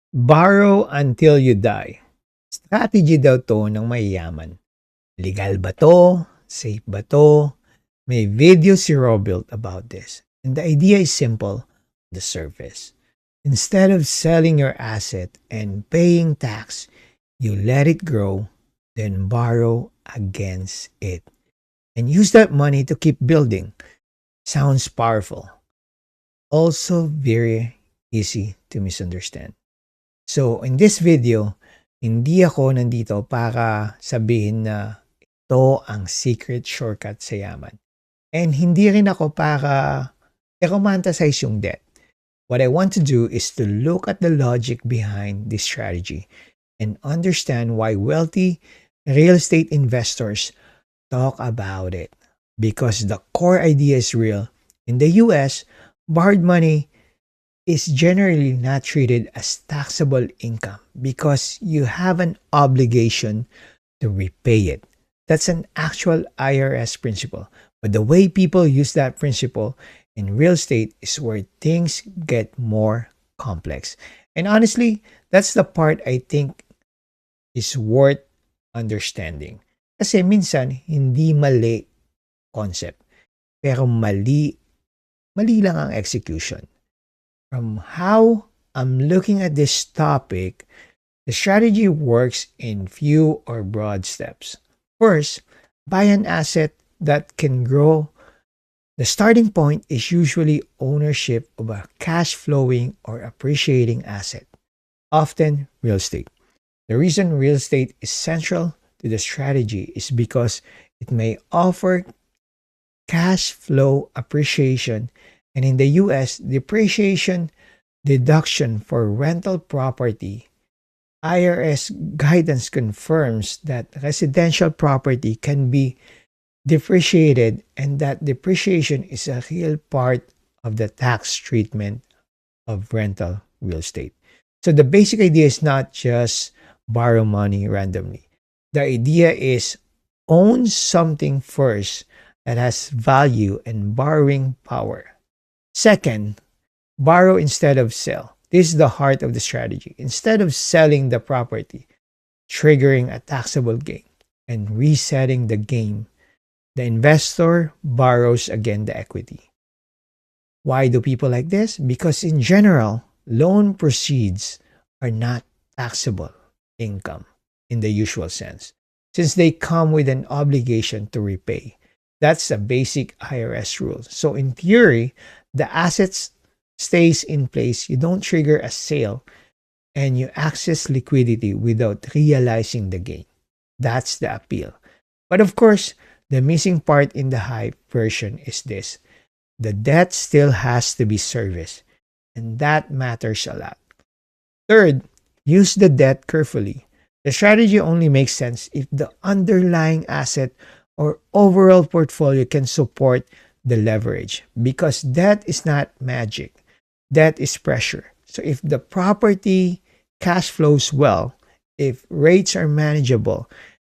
Borrow until you die. Strategy daw to ng mayayaman. Legal ba to? Safe ba to? May video si Robilt about this. And the idea is simple, the surface. Instead of selling your asset and paying tax, you let it grow, then borrow against it. And use that money to keep building. Sounds powerful. Also very easy to misunderstand. So, in this video, hindi ako nandito para sabihin na ito ang secret shortcut sa yaman. And hindi rin ako para i-romanticize yung debt. What I want to do is to look at the logic behind this strategy and understand why wealthy real estate investors talk about it. Because the core idea is real. In the US, borrowed money is generally not treated as taxable income because you have an obligation to repay it. That's an actual IRS principle. But the way people use that principle in real estate is where things get more complex. And honestly, that's the part I think is worth understanding. Kasi minsan, hindi mali concept. Pero mali lang ang execution. From how I'm looking at this topic, the strategy works in few or broad steps. First, buy an asset that can grow. The starting point is usually ownership of a cash flowing or appreciating asset, often real estate. The reason real estate is central to the strategy is because it may offer cash flow appreciation, and in the US, depreciation deduction for rental property. IRS guidance confirms that residential property can be depreciated and that depreciation is a real part of the tax treatment of rental real estate. So the basic idea is not just borrow money randomly. The idea is own something first that has value and borrowing power. Second, borrow instead of sell. This is the heart of the strategy. Instead of selling the property, triggering a taxable gain, and resetting the gain, the investor borrows again the equity. Why do people like this? Because in general, loan proceeds are not taxable income in the usual sense, since they come with an obligation to repay. That's a basic IRS rule. So in theory, the assets stays in place, you don't trigger a sale, and you access liquidity without realizing the gain. That's the appeal. But of course, the missing part in the hype version is this. The debt still has to be serviced, and that matters a lot. Third, use the debt carefully. The strategy only makes sense if the underlying asset or overall portfolio can support the leverage, because debt is not magic. Debt is pressure. So if the property cash flows well, if rates are manageable,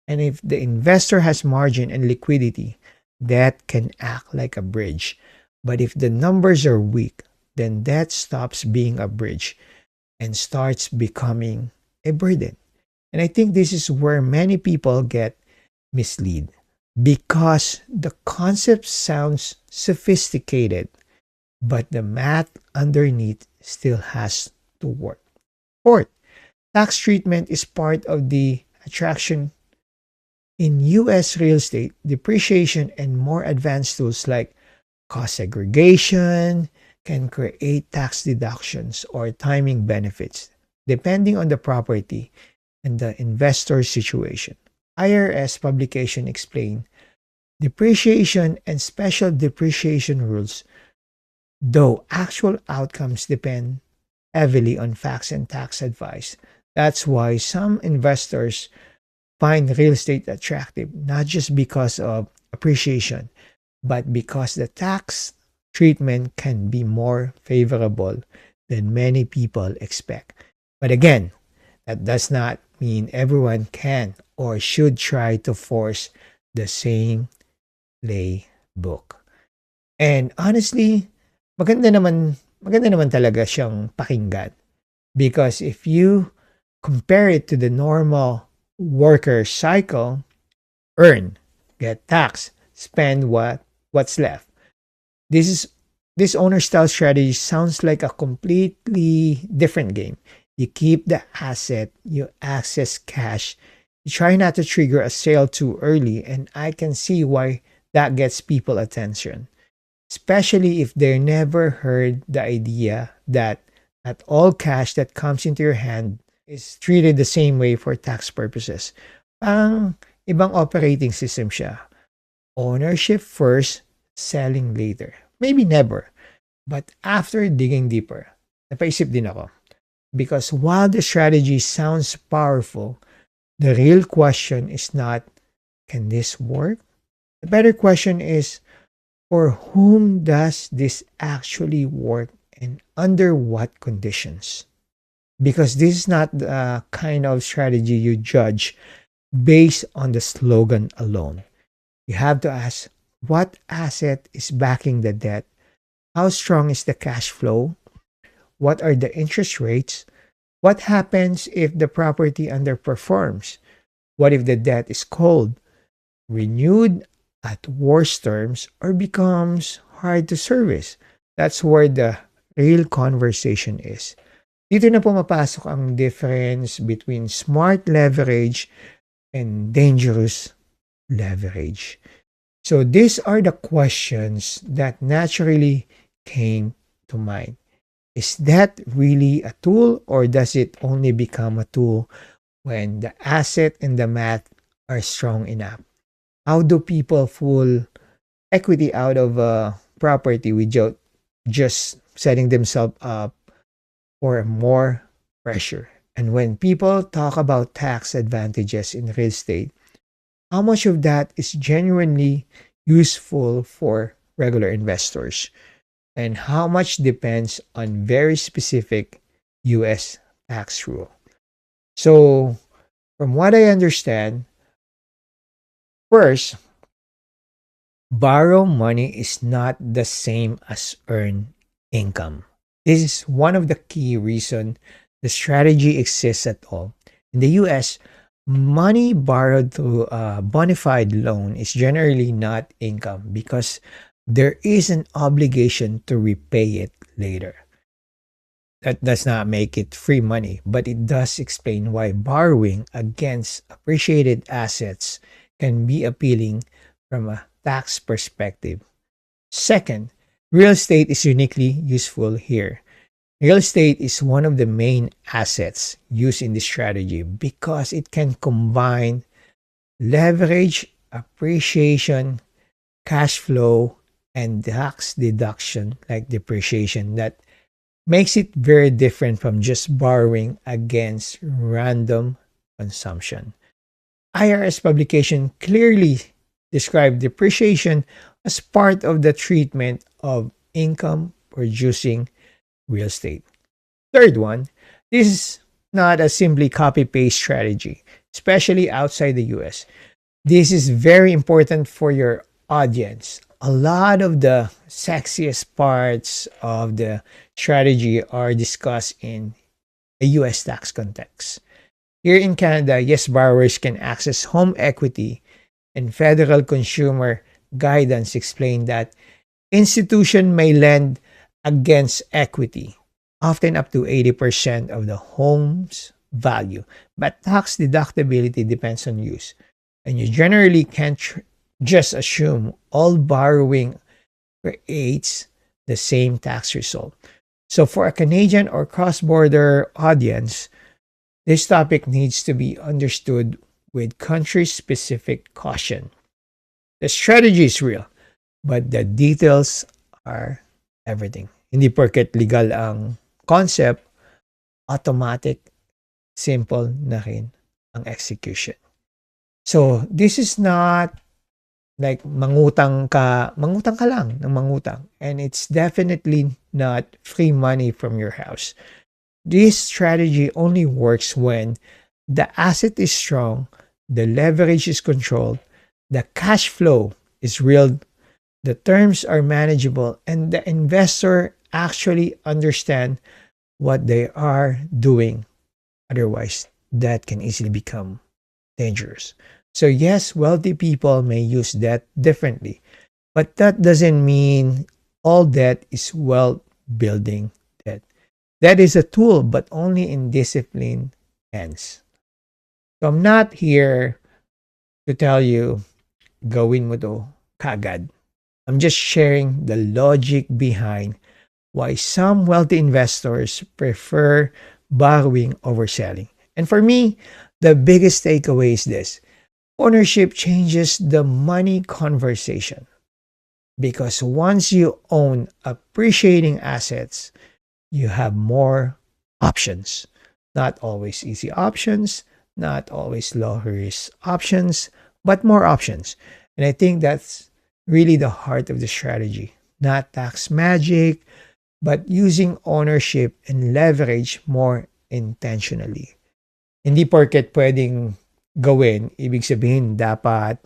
and if the investor has margin and liquidity, debt can act like a bridge. But if the numbers are weak, then debt stops being a bridge and starts becoming a burden. And I think this is where many people get misled because the concept sounds sophisticated, but the math underneath still has to work. Fourth, tax treatment is part of the attraction. In US real estate, depreciation and more advanced tools like cost segregation can create tax deductions or timing benefits depending on the property and the investor's situation. IRS publication explain depreciation and special depreciation rules, though actual outcomes depend heavily on facts and tax advice. That's why some investors find real estate attractive, not just because of appreciation, but because the tax treatment can be more favorable than many people expect. But again, that does not mean everyone can or should try to force the same playbook. And honestly, maganda naman talaga siyang pakinggan. Because if you compare it to the normal worker cycle, earn, get taxed, spend what's left. This is this owner style strategy sounds like a completely different game. You keep the asset, you access cash, you try not to trigger a sale too early, and I can see why that gets people attention. Especially if they never heard the idea that not all cash that comes into your hand is treated the same way for tax purposes. Pang ibang operating system siya. Ownership first, selling later. Maybe never. But after digging deeper, napaisip din ako. Because while the strategy sounds powerful, the real question is not, can this work? The better question is, for whom does this actually work and under what conditions? Because this is not the kind of strategy you judge based on the slogan alone. You have to ask, what asset is backing the debt? How strong is the cash flow? What are the interest rates? What happens if the property underperforms? What if the debt is cold, renewed at worse terms, or becomes hard to service? That's where the real conversation is. Dito na pumapasok ang difference between smart leverage and dangerous leverage. So these are the questions that naturally came to mind. Is that really a tool, or does it only become a tool when the asset and the math are strong enough? How do people pull equity out of a property without just setting themselves up for more pressure? And when people talk about tax advantages in real estate, how much of that is genuinely useful for regular investors? And how much depends on very specific US tax rule? So, from what I understand, first, borrow money is not the same as earn income. This is one of the key reasons the strategy exists at all. In the US, money borrowed through a bona fide loan is generally not income because there is an obligation to repay it later. That does not make it free money, but it does explain why borrowing against appreciated assets can be appealing from a tax perspective. Second, real estate is uniquely useful here. Real estate is one of the main assets used in this strategy because it can combine leverage, appreciation, cash flow, and tax deduction like depreciation that makes it very different from just borrowing against random consumption. IRS publication clearly described depreciation as part of the treatment of income producing real estate. Third one, this is not a simply copy paste strategy, especially outside the US. This is very important for your audience. A lot of the sexiest parts of the strategy are discussed in a US tax context. Here in Canada, yes, borrowers can access home equity, and federal consumer guidance explain that institution may lend against equity, often up to 80% of the home's value. But tax deductibility depends on use. And you generally can't just assume all borrowing creates the same tax result. So for a Canadian or cross-border audience, this topic needs to be understood with country-specific caution. The strategy is real, but the details are everything. Hindi porket legal ang concept, automatic, simple na rin ang execution. So, this is not like mangutang ka lang ng mangutang. And it's definitely not free money from your house. This strategy only works when the asset is strong, the leverage is controlled, the cash flow is real, the terms are manageable, and the investor actually understand what they are doing. Otherwise, that can easily become dangerous. So, yes, wealthy people may use debt differently, but that doesn't mean all debt is wealth building debt. That is a tool, but only in disciplined hands. So, I'm not here to tell you, gawin mo to kagad. I'm just sharing the logic behind why some wealthy investors prefer borrowing over selling. And for me, the biggest takeaway is this: ownership changes the money conversation. Because once you own appreciating assets, you have more options. Not always easy options, not always low risk options, but more options. And I think that's really the heart of the strategy. Not tax magic, but using ownership and leverage more intentionally. Hindi porket pwedeng gawin, ibig sabihin dapat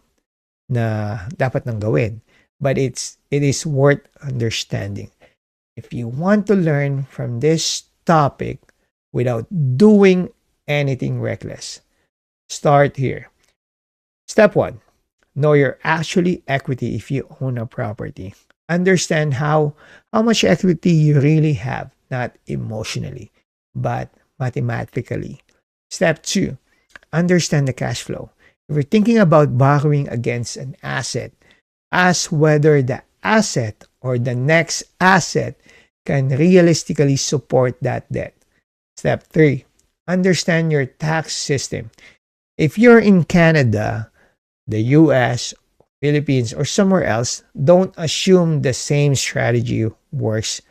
nang gawin. But it is worth understanding. If you want to learn from this topic without doing anything reckless, start here. Step 1. Know your actually equity if you own a property. Understand how much equity you really have, not emotionally, but mathematically. Step 2. Understand the cash flow. If you're thinking about borrowing against an asset, ask whether the asset or the next asset can realistically support that debt. Step 3. Understand your tax system. If you're in Canada, the US, Philippines, or somewhere else, don't assume the same strategy works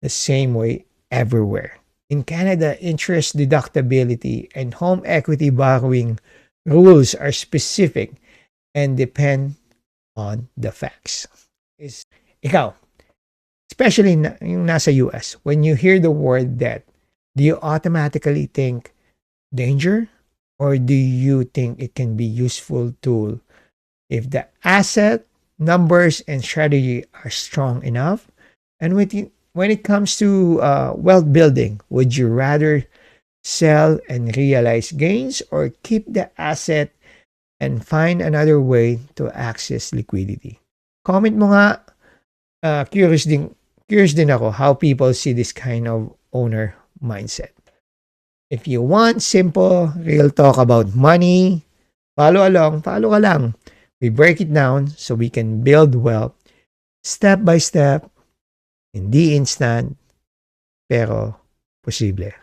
the same way everywhere. In Canada, interest deductibility and home equity borrowing rules are specific and depend on the facts. Ikaw, especially yung nasa US, when you hear the word debt, do you automatically think danger? Or do you think it can be useful tool if the asset, numbers, and strategy are strong enough? And when it comes to wealth building, would you rather sell and realize gains or keep the asset and find another way to access liquidity? Comment mo nga, curious din ako how people see this kind of owner mindset. If you want simple, real talk about money, follow ka lang. We break it down so we can build wealth step by step, hindi instant, pero posible.